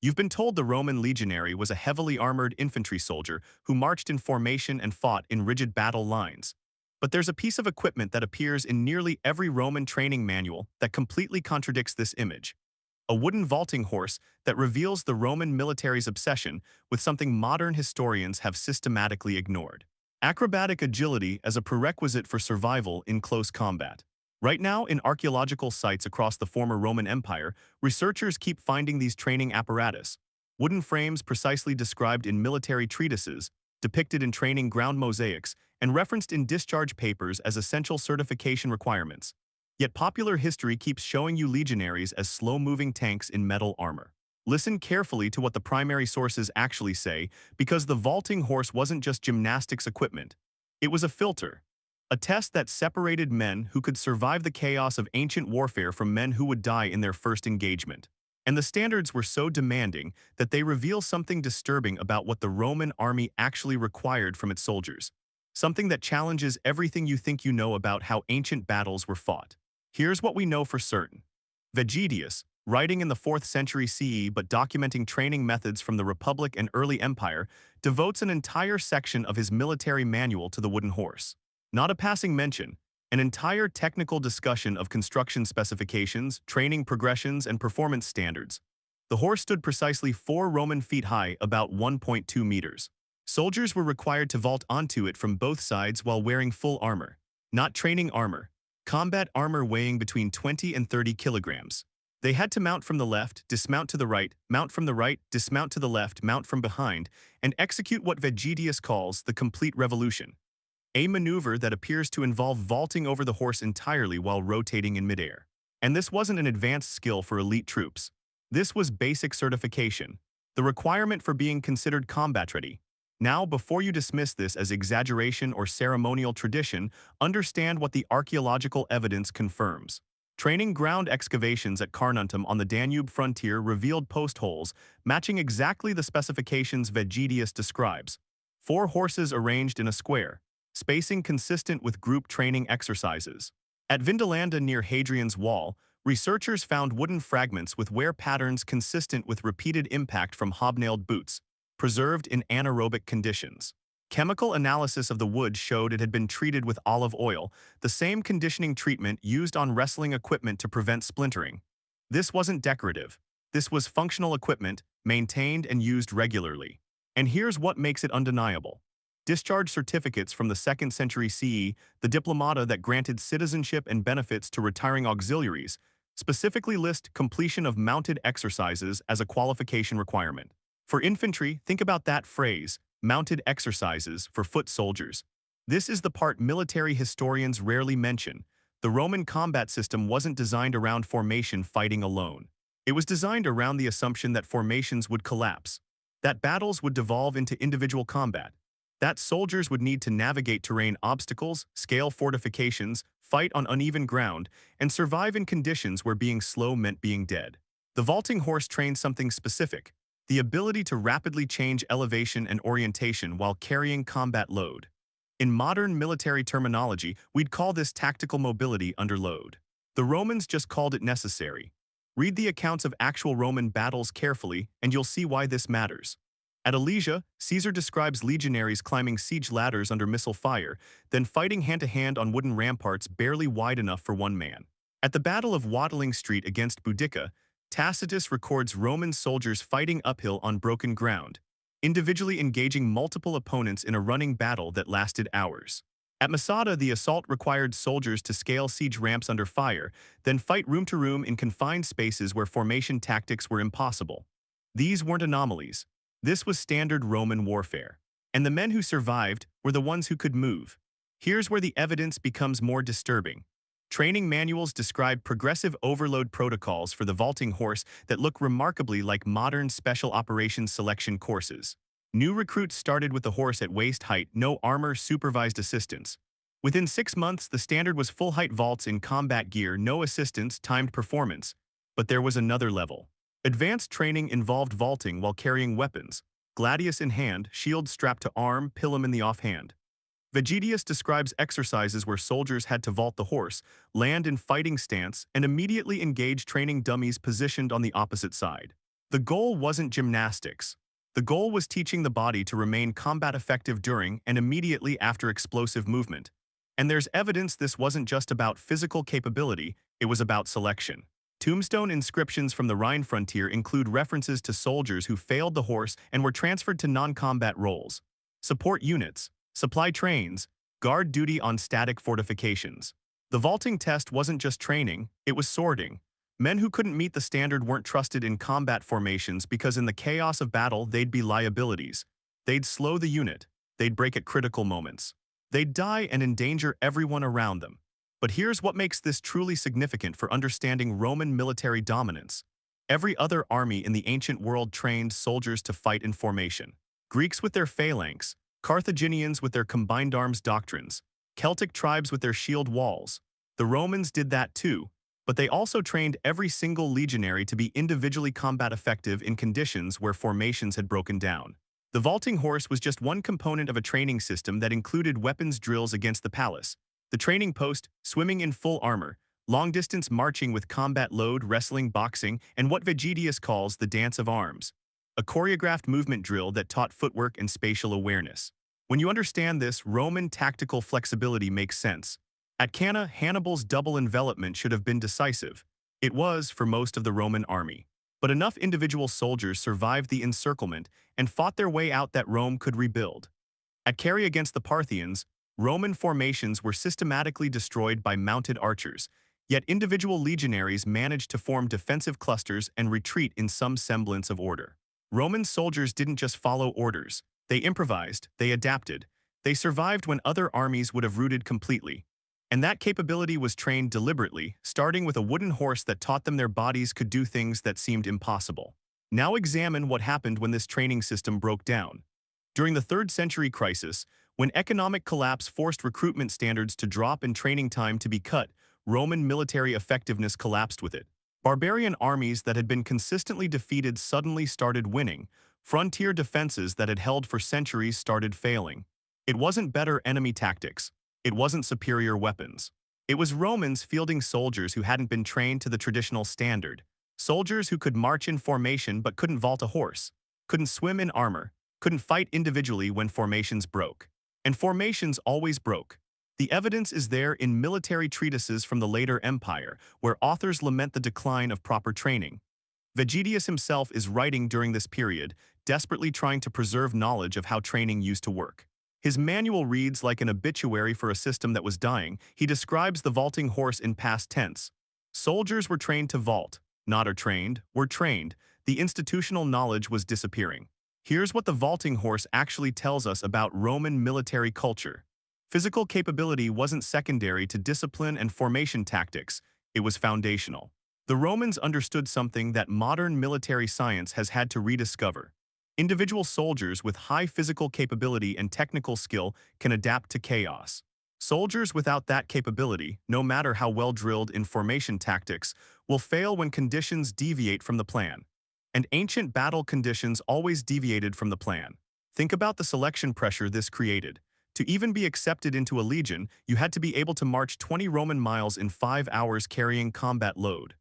You've been told the Roman legionary was a heavily armored infantry soldier who marched in formation and fought in rigid battle lines. But there's a piece of equipment that appears in nearly every Roman training manual that completely contradicts this image. A wooden vaulting horse that reveals the Roman military's obsession with something modern historians have systematically ignored: acrobatic agility as a prerequisite for survival in close combat. Right now, in archaeological sites across the former Roman Empire, researchers keep finding these training apparatus, wooden frames precisely described in military treatises, depicted in training ground mosaics, and referenced in discharge papers as essential certification requirements. Yet popular history keeps showing you legionaries as slow-moving tanks in metal armor. Listen carefully to what the primary sources actually say, because the vaulting horse wasn't just gymnastics equipment. It was a filter. A test that separated men who could survive the chaos of ancient warfare from men who would die in their first engagement. And the standards were so demanding that they reveal something disturbing about what the Roman army actually required from its soldiers. Something that challenges everything you think you know about how ancient battles were fought. Here's what we know for certain. Vegetius, writing in the 4th century CE but documenting training methods from the Republic and early Empire, devotes an entire section of his military manual to the wooden horse. Not a passing mention, an entire technical discussion of construction specifications, training progressions, and performance standards. The horse stood precisely 4 Roman feet high, about 1.2 meters. Soldiers were required to vault onto it from both sides while wearing full armor, not training armor. Combat armor weighing between 20 and 30 kilograms. They had to mount from the left, dismount to the right, mount from the right, dismount to the left, mount from behind, and execute what Vegetius calls the complete revolution. A maneuver that appears to involve vaulting over the horse entirely while rotating in midair. And this wasn't an advanced skill for elite troops. This was basic certification, the requirement for being considered combat ready. Now, before you dismiss this as exaggeration or ceremonial tradition, understand what the archaeological evidence confirms. Training ground excavations at Carnuntum on the Danube frontier revealed post holes matching exactly the specifications Vegetius describes. 4 horses arranged in a square, spacing consistent with group training exercises. At Vindolanda near Hadrian's Wall, researchers found wooden fragments with wear patterns consistent with repeated impact from hobnailed boots, preserved in anaerobic conditions. Chemical analysis of the wood showed it had been treated with olive oil, the same conditioning treatment used on wrestling equipment to prevent splintering. This wasn't decorative. This was functional equipment, maintained and used regularly. And here's what makes it undeniable. Discharge certificates from the 2nd century CE, the diplomata that granted citizenship and benefits to retiring auxiliaries, specifically list completion of mounted exercises as a qualification requirement. For infantry, think about that phrase, mounted exercises, for foot soldiers. This is the part military historians rarely mention. The Roman combat system wasn't designed around formation fighting alone. It was designed around the assumption that formations would collapse, that battles would devolve into individual combat, that soldiers would need to navigate terrain obstacles, scale fortifications, fight on uneven ground, and survive in conditions where being slow meant being dead. The vaulting horse trained something specific: the ability to rapidly change elevation and orientation while carrying combat load. In modern military terminology, we'd call this tactical mobility under load. The Romans just called it necessary. Read the accounts of actual Roman battles carefully, and you'll see why this matters. At Alesia, Caesar describes legionaries climbing siege ladders under missile fire, then fighting hand-to-hand on wooden ramparts barely wide enough for one man. At the Battle of Watling Street against Boudica, Tacitus records Roman soldiers fighting uphill on broken ground, individually engaging multiple opponents in a running battle that lasted hours. At Masada, the assault required soldiers to scale siege ramps under fire, then fight room to room in confined spaces where formation tactics were impossible. These weren't anomalies. This was standard Roman warfare. And the men who survived were the ones who could move. Here's where the evidence becomes more disturbing. Training manuals describe progressive overload protocols for the vaulting horse that look remarkably like modern special operations selection courses. New recruits started with the horse at waist height, no armor, supervised assistance. Within 6 months, the standard was full-height vaults in combat gear, no assistance, timed performance. But there was another level. Advanced training involved vaulting while carrying weapons, gladius in hand, shield strapped to arm, pilum in the offhand. Vegetius describes exercises where soldiers had to vault the horse, land in fighting stance, and immediately engage training dummies positioned on the opposite side. The goal wasn't gymnastics. The goal was teaching the body to remain combat effective during and immediately after explosive movement. And there's evidence this wasn't just about physical capability, it was about selection. Tombstone inscriptions from the Rhine frontier include references to soldiers who failed the horse and were transferred to non-combat roles. Support units, supply trains, guard duty on static fortifications. The vaulting test wasn't just training, it was sorting. Men who couldn't meet the standard weren't trusted in combat formations because in the chaos of battle they'd be liabilities. They'd slow the unit. They'd break at critical moments. They'd die and endanger everyone around them. But here's what makes this truly significant for understanding Roman military dominance. Every other army in the ancient world trained soldiers to fight in formation. Greeks with their phalanx, Carthaginians with their combined arms doctrines, Celtic tribes with their shield walls. The Romans did that too, but they also trained every single legionary to be individually combat effective in conditions where formations had broken down. The vaulting horse was just one component of a training system that included weapons drills against the palace, the training post, swimming in full armor, long-distance marching with combat load, wrestling, boxing, and what Vegetius calls the dance of arms, a choreographed movement drill that taught footwork and spatial awareness. When you understand this, Roman tactical flexibility makes sense. At Cannae, Hannibal's double envelopment should have been decisive. It was for most of the Roman army. But enough individual soldiers survived the encirclement and fought their way out that Rome could rebuild. At Carrhae against the Parthians, Roman formations were systematically destroyed by mounted archers, yet individual legionaries managed to form defensive clusters and retreat in some semblance of order. Roman soldiers didn't just follow orders. They improvised, they adapted, they survived when other armies would have routed completely. And that capability was trained deliberately, starting with a wooden horse that taught them their bodies could do things that seemed impossible. Now examine what happened when this training system broke down. During the 3rd century crisis, when economic collapse forced recruitment standards to drop and training time to be cut, Roman military effectiveness collapsed with it. Barbarian armies that had been consistently defeated suddenly started winning. Frontier defenses that had held for centuries started failing. It wasn't better enemy tactics. It wasn't superior weapons. It was Romans fielding soldiers who hadn't been trained to the traditional standard. Soldiers who could march in formation but couldn't vault a horse, couldn't swim in armor, couldn't fight individually when formations broke. And formations always broke. The evidence is there in military treatises from the later empire, where authors lament the decline of proper training. Vegetius himself is writing during this period, desperately trying to preserve knowledge of how training used to work. His manual reads like an obituary for a system that was dying. He describes the vaulting horse in past tense. Soldiers were trained to vault, not are trained, were trained. The institutional knowledge was disappearing. Here's what the vaulting horse actually tells us about Roman military culture. Physical capability wasn't secondary to discipline and formation tactics, it was foundational. The Romans understood something that modern military science has had to rediscover. Individual soldiers with high physical capability and technical skill can adapt to chaos. Soldiers without that capability, no matter how well drilled in formation tactics, will fail when conditions deviate from the plan. And ancient battle conditions always deviated from the plan. Think about the selection pressure this created. To even be accepted into a legion, you had to be able to march 20 Roman miles in 5 hours carrying combat load.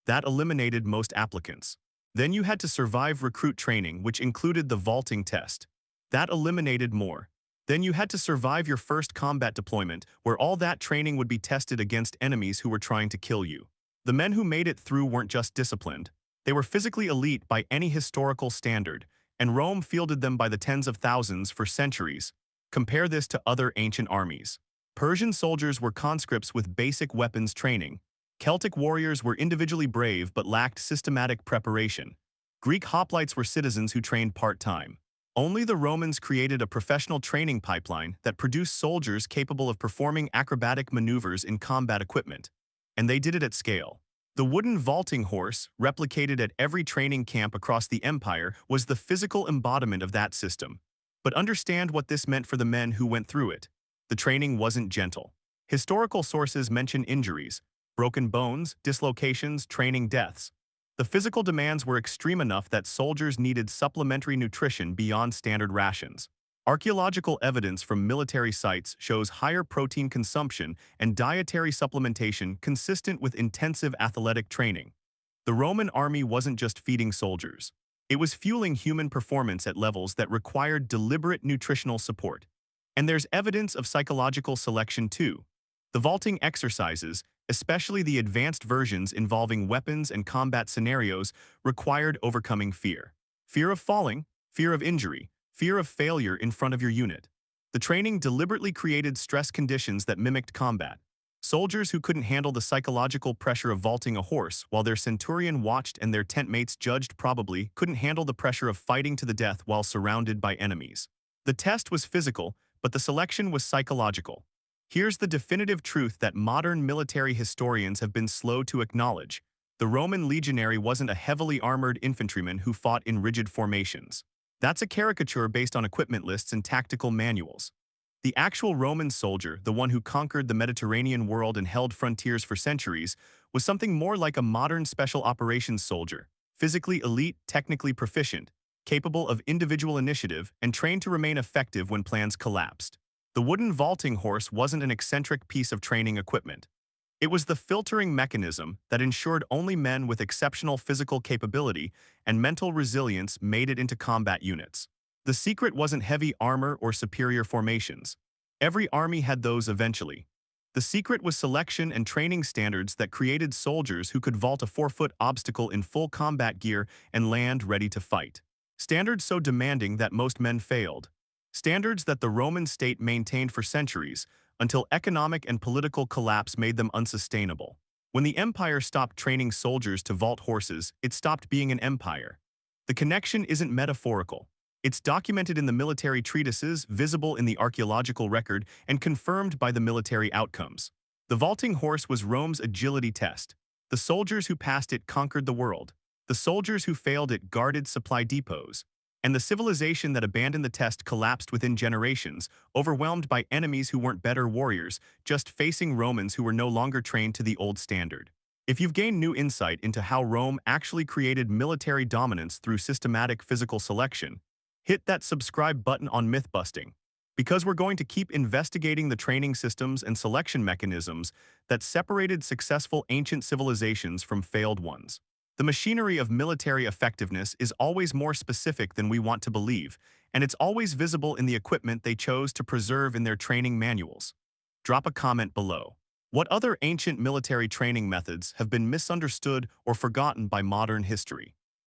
That eliminated most applicants. Then you had to survive recruit training, which included the vaulting test. That eliminated more. Then you had to survive your first combat deployment, where all that training would be tested against enemies who were trying to kill you. The men who made it through weren't just disciplined. They were physically elite by any historical standard, and Rome fielded them by the tens of thousands for centuries. Compare this to other ancient armies. Persian soldiers were conscripts with basic weapons training. Celtic warriors were individually brave but lacked systematic preparation. Greek hoplites were citizens who trained part-time. Only the Romans created a professional training pipeline that produced soldiers capable of performing acrobatic maneuvers in combat equipment. And they did it at scale. The wooden vaulting horse, replicated at every training camp across the empire, was the physical embodiment of that system. But understand what this meant for the men who went through it. The training wasn't gentle. Historical sources mention injuries, broken bones, dislocations, training deaths. The physical demands were extreme enough that soldiers needed supplementary nutrition beyond standard rations. Archaeological evidence from military sites shows higher protein consumption and dietary supplementation consistent with intensive athletic training. The Roman army wasn't just feeding soldiers. It was fueling human performance at levels that required deliberate nutritional support. And there's evidence of psychological selection too. The vaulting exercises, especially the advanced versions involving weapons and combat scenarios, required overcoming fear. Fear of falling, fear of injury, fear of failure in front of your unit. The training deliberately created stress conditions that mimicked combat. Soldiers who couldn't handle the psychological pressure of vaulting a horse while their centurion watched and their tent mates judged probably couldn't handle the pressure of fighting to the death while surrounded by enemies. The test was physical, but the selection was psychological. Here's the definitive truth that modern military historians have been slow to acknowledge. The Roman legionary wasn't a heavily armored infantryman who fought in rigid formations. That's a caricature based on equipment lists and tactical manuals. The actual Roman soldier, the one who conquered the Mediterranean world and held frontiers for centuries, was something more like a modern special operations soldier, physically elite, technically proficient, capable of individual initiative, and trained to remain effective when plans collapsed. The wooden vaulting horse wasn't an eccentric piece of training equipment. It was the filtering mechanism that ensured only men with exceptional physical capability and mental resilience made it into combat units. The secret wasn't heavy armor or superior formations. Every army had those eventually. The secret was selection and training standards that created soldiers who could vault a 4-foot obstacle in full combat gear and land ready to fight. Standards so demanding that most men failed. Standards that the Roman state maintained for centuries, until economic and political collapse made them unsustainable. When the empire stopped training soldiers to vault horses, it stopped being an empire. The connection isn't metaphorical. It's documented in the military treatises, visible in the archaeological record, and confirmed by the military outcomes. The vaulting horse was Rome's agility test. The soldiers who passed it conquered the world. The soldiers who failed it guarded supply depots. And the civilization that abandoned the test collapsed within generations, overwhelmed by enemies who weren't better warriors, just facing Romans who were no longer trained to the old standard. If you've gained new insight into how Rome actually created military dominance through systematic physical selection, hit that subscribe button on Mythbusting, because we're going to keep investigating the training systems and selection mechanisms that separated successful ancient civilizations from failed ones. The machinery of military effectiveness is always more specific than we want to believe, and it's always visible in the equipment they chose to preserve in their training manuals. Drop a comment below. What other ancient military training methods have been misunderstood or forgotten by modern history?